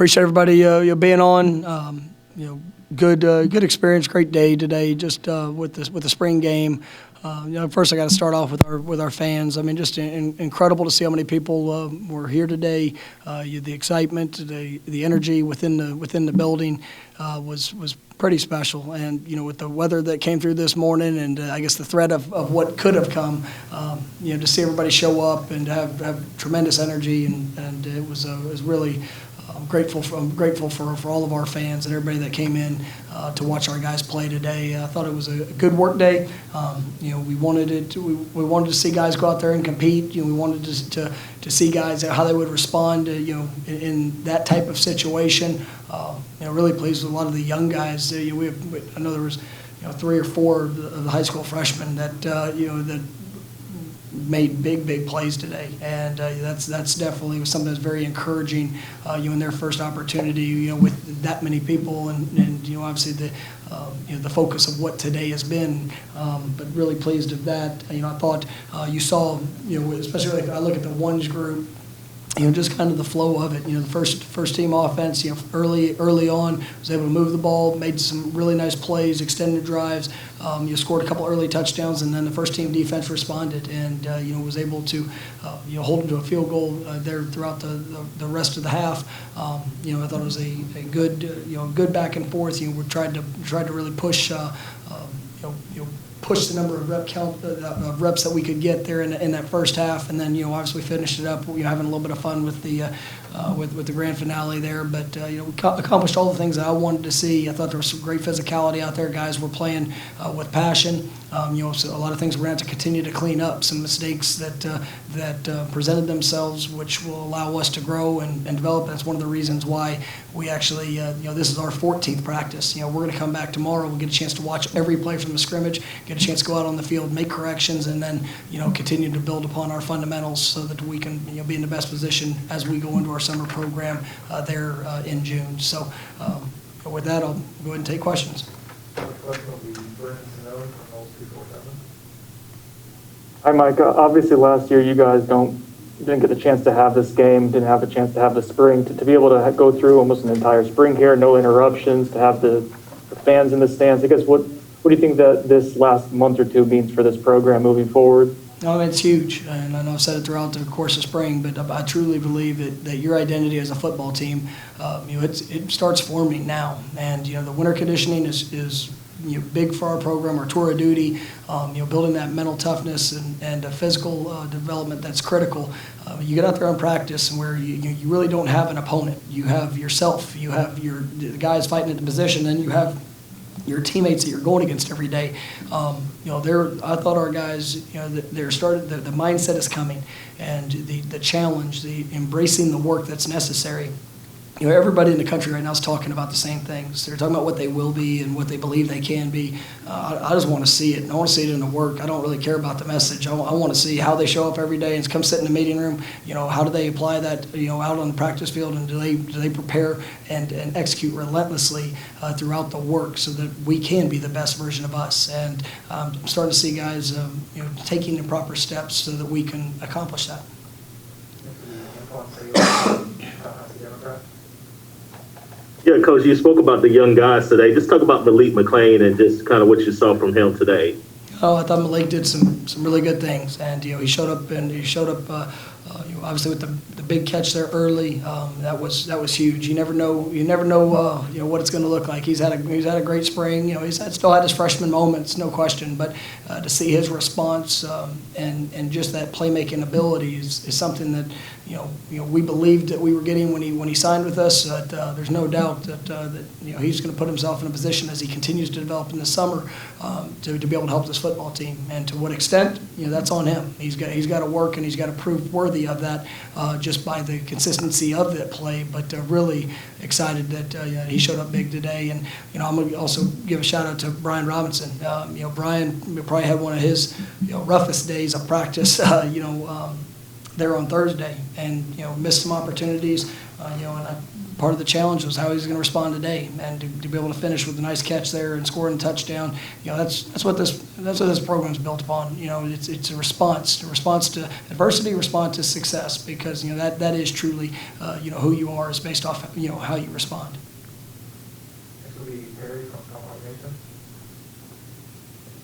appreciate everybody being on. Good experience, great day today. Just with the spring game. First I got to start off with our fans. I mean, just incredible to see how many people were here today. The excitement, the energy within the building was pretty special. And with the weather that came through this morning, and I guess the threat of what could have come, to see everybody show up and have tremendous energy, and it was really. I'm grateful for all of our fans and everybody that came in to watch our guys play today. I thought it was a good work day. We wanted to see guys go out there and compete. We wanted to see guys how they would respond in that type of situation. Really pleased with a lot of the young guys. I know there was 3 or 4 of the high school freshmen that that made big plays today, and that's definitely something that's very encouraging. In their first opportunity, with that many people, and obviously the focus of what today has been. But really pleased with that. I thought you saw, especially like I look at the ones group. Just kind of the flow of it. The first team offense, early on, was able to move the ball, made some really nice plays, extended drives. Scored a couple early touchdowns, and then the first team defense responded and was able to hold them to a field goal there throughout the rest of the half. I thought it was a good back and forth. We tried to really push. Push the number of reps that we could get there in that first half, and then obviously finished it up. Having a little bit of fun with the grand finale there, but we accomplished all the things that I wanted to see. I thought there was some great physicality out there. Guys were playing with passion. So a lot of things we're going to have to continue to clean up. Some mistakes that presented themselves, which will allow us to grow and develop. That's one of the reasons why we actually, this is our 14th practice. We're going to come back tomorrow. We'll get a chance to watch every play from the scrimmage, get a chance to go out on the field, make corrections, and then continue to build upon our fundamentals so that we can be in the best position as we go into our summer program there in June. So with that, I'll go ahead and take questions. Hi, Mike. Obviously, last year you guys didn't get the chance to have this game, didn't have a chance to have the spring, to be able to go through almost an entire spring here, no interruptions, to have the fans in the stands. I guess what do you think that this last month or two means for this program moving forward? No, it's huge, and I know I've said it throughout the course of spring, but I truly believe that your identity as a football team, it starts forming now, and the winter conditioning is big for our program, our tour of duty, building that mental toughness and physical development that's critical. You get out there and practice, and where you really don't have an opponent. You have yourself. You have the guys fighting at the position, and you have your teammates that you're going against every day. I thought our guys, the mindset is coming, and the challenge, the embracing the work that's necessary. Everybody in the country right now is talking about the same things. They're talking about what they will be and what they believe they can be. I just want to see it, and I want to see it in the work. I don't really care about the message. I want to see how they show up every day and come sit in the meeting room. How do they apply that, out on the practice field, and do they prepare and execute relentlessly throughout the work so that we can be the best version of us. And I'm starting to see guys, taking the proper steps so that we can accomplish that. Yeah, Coach, you spoke about the young guys today. Just talk about Malik McClain and just kind of what you saw from him today. Oh, I thought Malik did some really good things, and he showed up obviously with the big catch there early. That was huge. You never know what it's going to look like. He's had a great spring. He's still had his freshman moments, no question, but to see his response and just that playmaking ability is something that we believed that we were getting when he signed with us. There's no doubt that he's going to put himself in a position as he continues to develop in the summer to be able to help this football team. And to what extent, that's on him. He's got to work, and he's got to prove worthy of that just by the consistency of that play. But really excited that he showed up big today. And I'm going to also give a shout out to Brian Robinson. Brian probably had one of his roughest days of practice. There on Thursday, and missed some opportunities. And part of the challenge was how he's going to respond today, and to be able to finish with a nice catch there and scoring a touchdown. That's what this program's built upon. It's a response to adversity, response to success, because that is truly who you are is based off how you respond.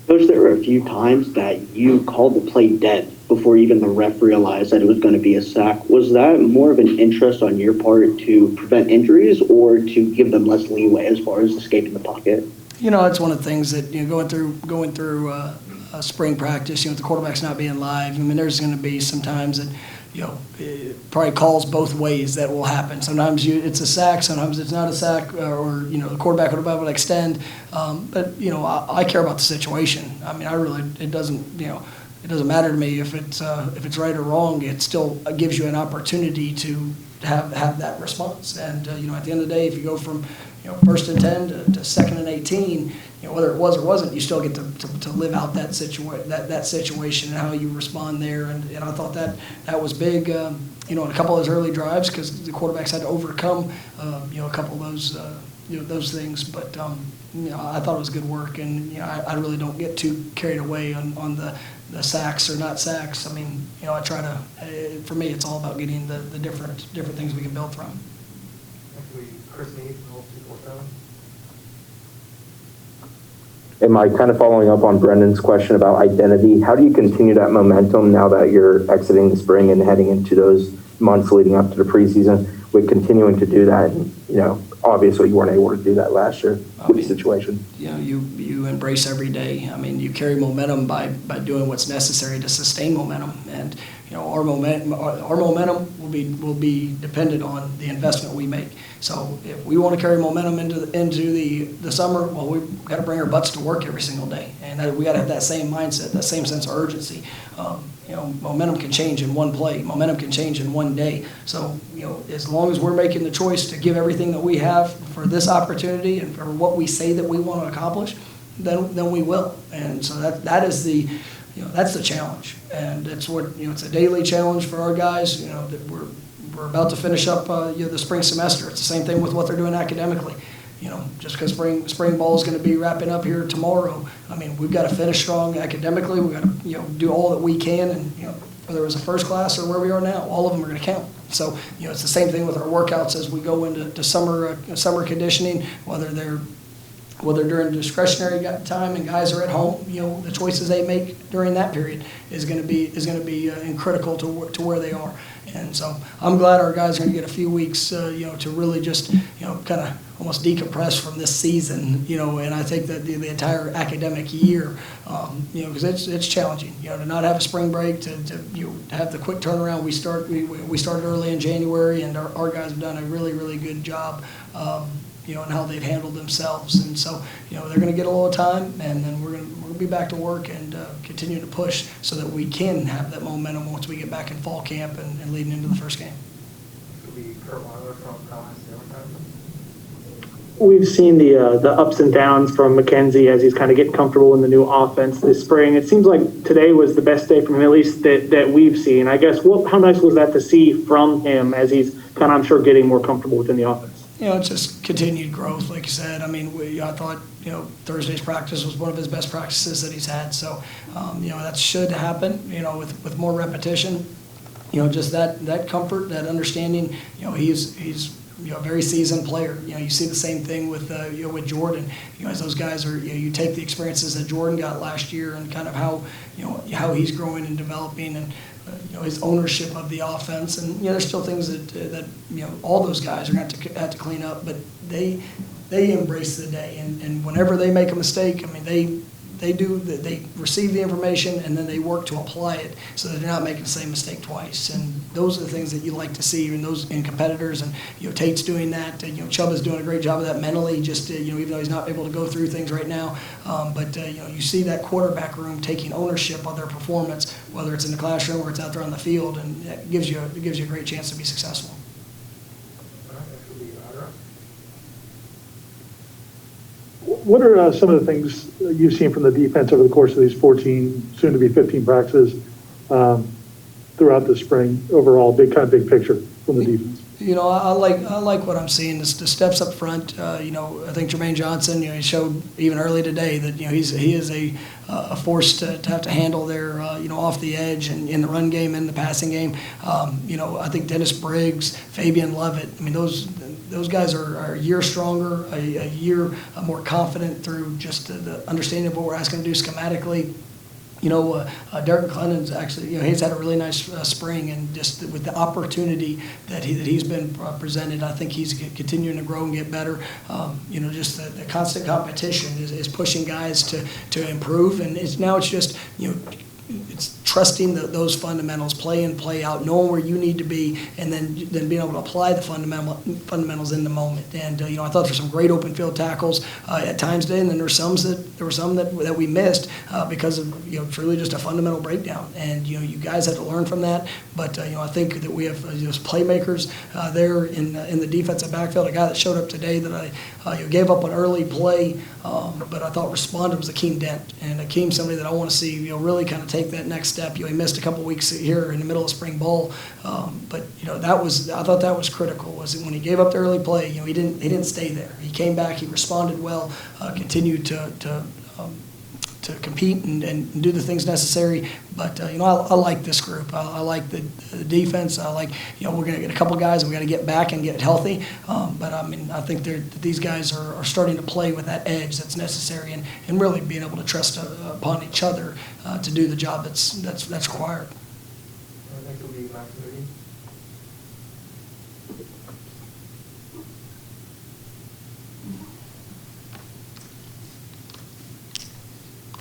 Coach, there were a few times that you called the play dead before even the ref realized that it was going to be a sack. Was that more of an interest on your part to prevent injuries or to give them less leeway as far as escaping the pocket? It's one of the things that, going through spring practice, the quarterback's not being live. I mean, there's going to be some times that, it probably calls both ways that will happen. Sometimes it's a sack, sometimes it's not a sack, or the quarterback would be able to extend. But I care about the situation. I mean, it doesn't matter to me if it's right or wrong. It still gives you an opportunity to have that response. And at the end of the day, if you go from first and 10 to second and 18, whether it was or wasn't, you still get to live out that situation and how you respond there. And I thought that was big, in a couple of those early drives, because the quarterbacks had to overcome, a couple of those things. But I thought it was good work, and I really don't get too carried away on the sacks or not sacks. I mean, I try to. For me, it's all about getting the different things we can build from. Hey, Mike, kind of following up on Brendan's question about identity, how do you continue that momentum now that you're exiting the spring and heading into those months leading up to the preseason with continuing to do that? And, obviously you weren't able to do that last year with the situation. You embrace every day. I mean, you carry momentum by doing what's necessary to sustain momentum. And, our momentum will be dependent on the investment we make. So if we want to carry momentum into the summer, well, we've got to bring our butts to work every single day, and we got to have that same mindset, that same sense of urgency. Momentum can change in one play. Momentum can change in one day. So as long as we're making the choice to give everything that we have for this opportunity and for what we say that we want to accomplish, then we will. And so that is that's the challenge, and it's what it's a daily challenge for our guys. That we're about to finish up the spring semester. It's the same thing with what they're doing academically. Just because spring ball is going to be wrapping up here tomorrow. I mean, we've got to finish strong academically. We've got to do all that we can, and whether it was a first class or where we are now, all of them are going to count. So it's the same thing with our workouts as we go into summer conditioning, whether during discretionary time and guys are at home, the choices they make during that period is going to be critical to where they are. And so I'm glad our guys are going to get a few weeks, to really just, kind of almost decompress from this season, and I think that the entire academic year, because it's challenging, to not have a spring break, to have the quick turnaround. We started early in January, and our guys have done a really, really good job, and how they've handled themselves. And so, they're going to get a little time, and then we're going to be back to work and continue to push so that we can have that momentum once we get back in fall camp and leading into the first game. We've seen the ups and downs from McKenzie as he's kind of getting comfortable in the new offense this spring. It seems like today was the best day from him, at least that we've seen. I guess, how nice was that to see from him as he's kind of, I'm sure, getting more comfortable within the offense? It's just continued growth, like you said. I mean, I thought, Thursday's practice was one of his best practices that he's had. So, that should happen, with more repetition. Just that comfort, that understanding. He's a very seasoned player. You see the same thing with Jordan. As those guys are, you take the experiences that Jordan got last year and kind of how he's growing and developing, and his ownership of the offense. And there's still things that all those guys are going to have to clean up, but they embrace the day. And whenever they make a mistake, I mean, they receive the information and then they work to apply it so that they're not making the same mistake twice. And those are the things that you like to see in competitors. And Tate's doing that. Chuba's doing a great job of that mentally. Just even though he's not able to go through things right now, but you see that quarterback room taking ownership of their performance, whether it's in the classroom or it's out there on the field, and that gives you a great chance to be successful. What are some of the things you've seen from the defense over the course of these 14, soon to be 15 practices throughout the spring overall, big picture from the defense? I like what I'm seeing. The steps up front. I think Jermaine Johnson. He showed even early today that he is a force to have to handle there. Off the edge and in the run game and the passing game. I think Dennis Briggs, Fabian Lovett. I mean those guys are a year stronger, a year more confident through just the understanding of what we're asking to do schematically. Derek Clennon's actually, he's had a really nice spring, and just with the opportunity that he's been presented, I think he's continuing to grow and get better. Just the constant competition is pushing guys to improve, and it's just, it's trusting those fundamentals, play in, play out, knowing where you need to be, and then being able to apply the fundamentals in the moment. And I thought there were some great open field tackles at times today, and then there were some that we missed because of truly just a fundamental breakdown. And you guys had to learn from that. But I think that we have just playmakers there in the defensive backfield. A guy that showed up today that I gave up an early play, but I thought responded was Akeem Dent, and Akeem's somebody that I want to see really kind of take that next step. He missed a couple weeks here in the middle of spring ball, but I thought that was critical. Was when he gave up the early play, he didn't stay there. He came back, he responded well, continued to compete and do the things necessary. But I like this group. I like the defense. I like we're going to get a couple guys. We got to get back and get healthy. But I think these guys are starting to play with that edge that's necessary, and really being able to trust upon each other to do the job that's required.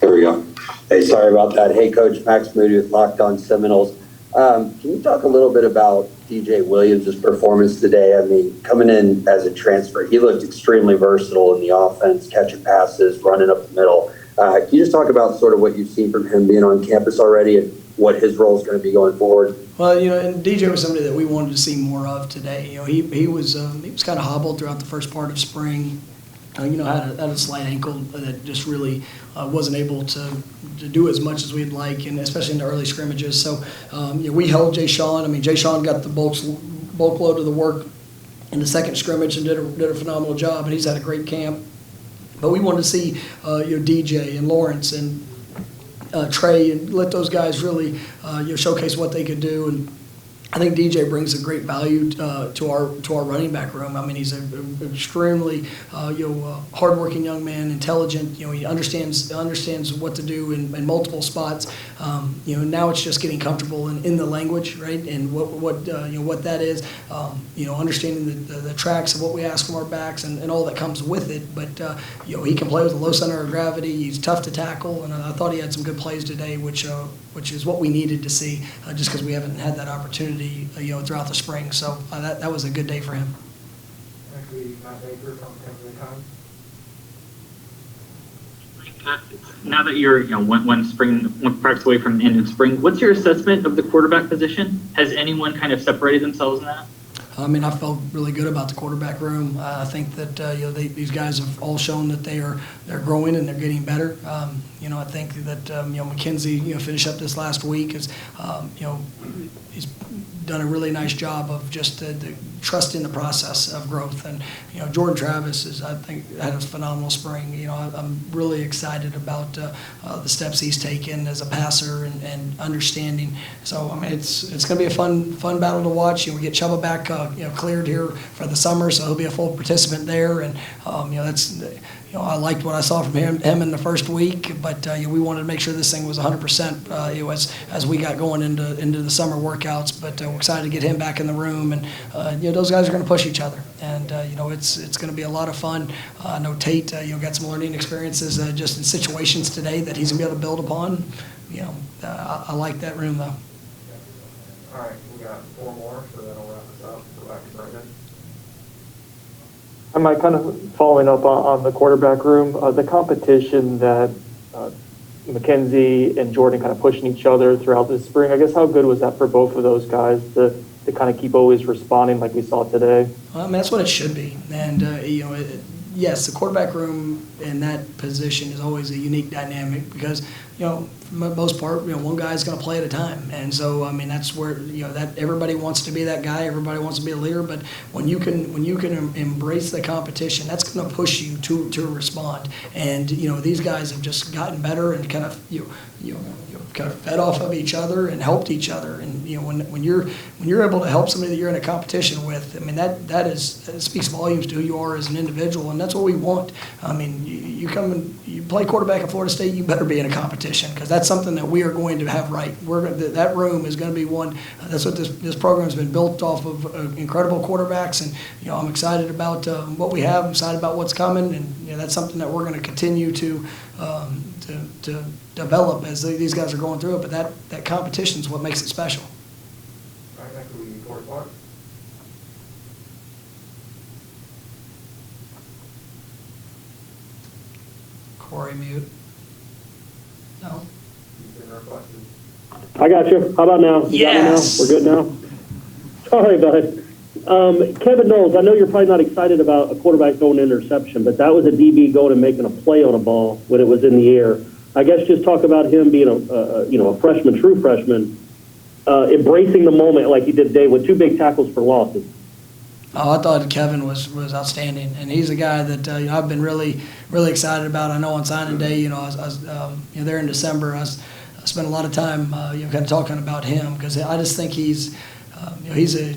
There we go. Hey, sorry about that. Hey, Coach, Max Moody with Locked On Seminoles. Can you talk a little bit about DJ Williams' performance today? I mean, coming in as a transfer, he looked extremely versatile in the offense, catching passes, running up the middle. Can you just talk about sort of what you've seen from him being on campus already and what his role is going to be going forward? Well, and DJ was somebody that we wanted to see more of today. He was kind of hobbled throughout the first part of spring. Had a slight ankle that just really wasn't able to do as much as we'd like, and especially in the early scrimmages. So, we held Jay Sean. I mean, Jay Sean got the bulk load of the work in the second scrimmage and did a phenomenal job, and he's had a great camp. But we wanted to see DJ and Lawrence and Trey and let those guys really showcase what they could do. And I think DJ brings a great value to our running back room. I mean, he's an extremely hardworking young man, intelligent. He understands what to do in multiple spots. Now it's just getting comfortable in the language, right, and what that is. Understanding the tracks of what we ask from our backs and all that comes with it. But he can play with a low center of gravity. He's tough to tackle, and I thought he had some good plays today, which is what we needed to see, just because we haven't had that opportunity, throughout the spring. So that was a good day for him. Now that you're one practice away from the end of spring, what's your assessment of the quarterback position? Has anyone kind of separated themselves in that? I mean, I felt really good about the quarterback room. I think that these guys have all shown that they're growing and they're getting better. I think that McKenzie finished up this last week is he's done a really nice job of just the trust in the process of growth. And Jordan Travis I think had a phenomenal spring. I'm really excited about the steps he's taken as a passer and understanding. So I mean, it's going to be a fun battle to watch. We get Chuba back cleared here for the summer, so he'll be a full participant there. And that's I liked what I saw from him in the first week, but we wanted to make sure this thing was 100% as we got going into the summer workouts. But we're excited to get him back in the room, and those guys are going to push each other, and it's going to be a lot of fun. I know Tate got some learning experiences just in situations today that he's going to be able to build upon. I like that room though. All right, we got 4 more, so that'll wrap us up. Go back to Brendan. I might kind of following up on the quarterback room, the competition that McKenzie and Jordan kind of pushing each other throughout the spring. I guess how good was that for both of those guys to kind of keep always responding like we saw today? I mean, that's what it should be. And, yes, the quarterback room in that position is always a unique dynamic because, for the most part, one guy's going to play at a time. And so, I mean, that's where, that everybody wants to be that guy. Everybody wants to be a leader. But when you can embrace the competition, that's going to push you to respond. And, these guys have just gotten better and kind of, kind of fed off of each other and helped each other. And when you're able to help somebody that you're in a competition with, I mean that speaks volumes to who you are as an individual, and that's what we want. I mean, you come and you play quarterback at Florida State, you better be in a competition, because that's something that we are going to have right. That room is going to be one. That's what this program has been built off of, incredible quarterbacks, and I'm excited about what we have. I'm excited about what's coming, and that's something that we're going to continue to develop as these guys are going through it. But that competition is what makes it special. Right, next we Corey Clark. Corey, mute. No. I got you. How about now? You Yes. got me now? We're good now? Sorry, bud. Kevin Knowles, I know you're probably not excited about a quarterback throwing an interception, but that was a DB going and making a play on a ball when it was in the air. I guess just talk about him being a freshman, true freshman, embracing the moment like he did today with 2 big tackles for losses. Oh, I thought Kevin was outstanding, and he's a guy that I've been really excited about. I know on signing day, I was there in December. I spent a lot of time kind of talking about him, because I just think he's a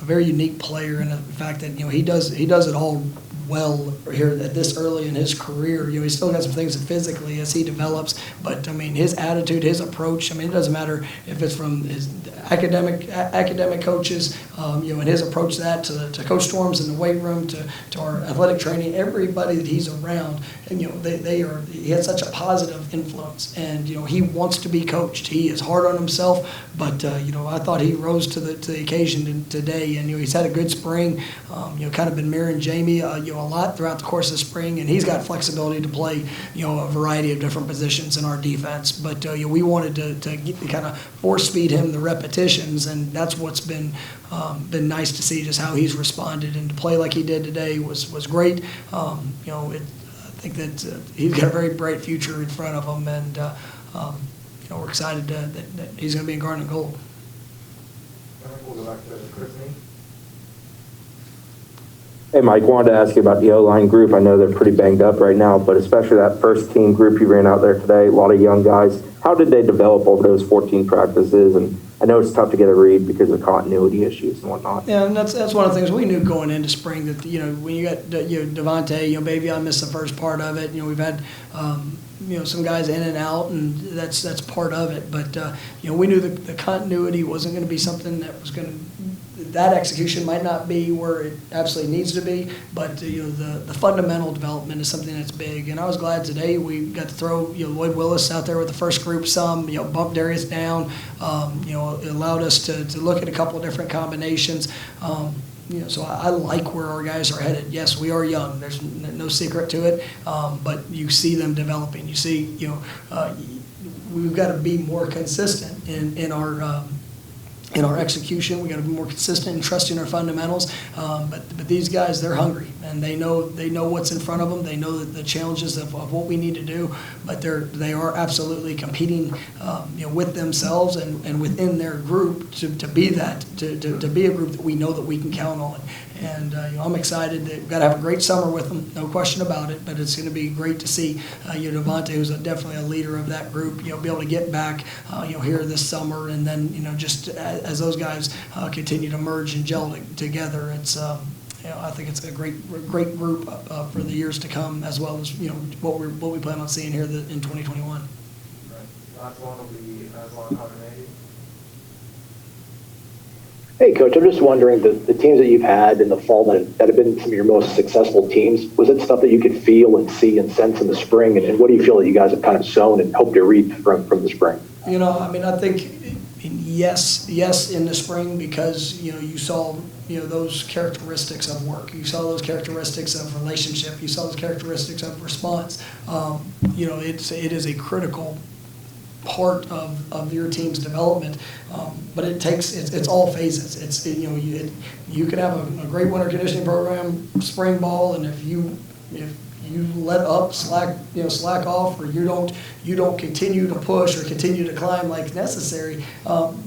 very unique player, in the fact that he does it all well here at this early in his career. He's still got some things physically as he develops, but I mean his attitude, his approach. I mean, it doesn't matter if it's from his academic coaches, and his approach to that to Coach Storms in the weight room, to our athletic training, everybody that he's around, and he has such a positive influence, and he wants to be coached. He is hard on himself, but I thought he rose to the occasion today, and he's had a good spring. Kind of been mirroring Jamie a lot throughout the course of the spring, and he's got flexibility to play a variety of different positions in our defense. But we wanted to kind of force feed him the repetitions, and that's what's been nice to see, just how he's responded, and to play like he did today was great. I think that he's got a very bright future in front of him, and we're excited that he's going to be in Garnet Gold. I think we'll go back to Chris Nee. Hey, Mike, wanted to ask you about the O-line group. I know they're pretty banged up right now, but especially that first team group you ran out there today, a lot of young guys. How did they develop over those 14 practices? And I know it's tough to get a read because of continuity issues and whatnot. Yeah, and that's one of the things we knew going into spring, that when you got Devontae, Bavion missed the first part of it. We've had some guys in and out, and that's part of it. But we knew the continuity wasn't going to be something that was going to. That execution might not be where it absolutely needs to be, but the fundamental development is something that's big. And I was glad today we got to throw Lloyd Willis out there with the first group some, bump Darius down, it allowed us to look at a couple of different combinations. So I like where our guys are headed. Yes, we are young. There's no secret to it, but you see them developing. You see, we've got to be more consistent in our execution. We got to be more consistent and trusting our fundamentals. But these guys, they're hungry, and they know what's in front of them. They know the challenges of what we need to do. But they are absolutely competing, with themselves and within their group to be that to be a group that we know that we can count on. And I'm excited. We've got to have a great summer with them, no question about it. But it's going to be great to see Devontae, who's definitely a leader of that group, be able to get back here this summer, and then just as those guys continue to merge and gel together, it's I think it's a great group for the years to come, as well as what we plan on seeing here in 2021. Right. Last one will be Aslan Havanadi. Hey, Coach, I'm just wondering, the teams that you've had in the fall that have been some of your most successful teams, was it stuff that you could feel and see and sense in the spring? And what do you feel that you guys have kind of sown and hope to reap from the spring? I think yes in the spring, because you saw those characteristics of work, you saw those characteristics of relationship, you saw those characteristics of response. It is a critical part of your team's development, but it's all phases. You can have a great winter conditioning program, spring ball, and if you you let up, slack off, or you don't continue to push or continue to climb like necessary,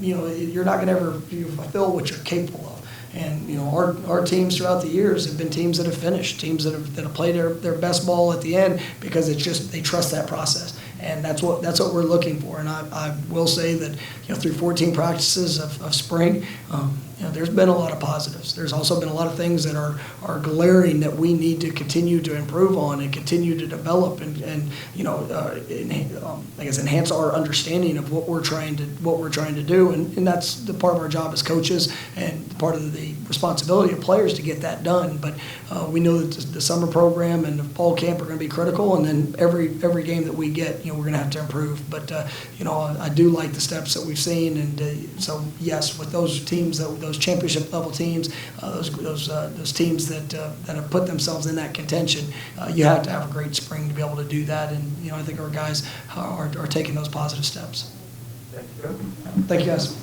you're not going to ever fulfill what you're capable of. And our teams throughout the years have been teams that have finished, teams that have played their best ball at the end because they trust that process. And that's what we're looking for. And I will say that through 14 practices of spring, there's been a lot of positives. There's also been a lot of things that are glaring that we need to continue to improve on and continue to develop and I guess enhance our understanding of what we're trying to do. And that's the part of our job as coaches and part of the responsibility of players to get that done. But we know that the summer program and the fall camp are going to be critical. And then every game that we get, we're going to have to improve. But I do like the steps that we've seen. And so yes, with those teams, those championship level teams, those teams that have put themselves in that contention, you have to have a great spring to be able to do that. And I think our guys are taking those positive steps. Thank you guys.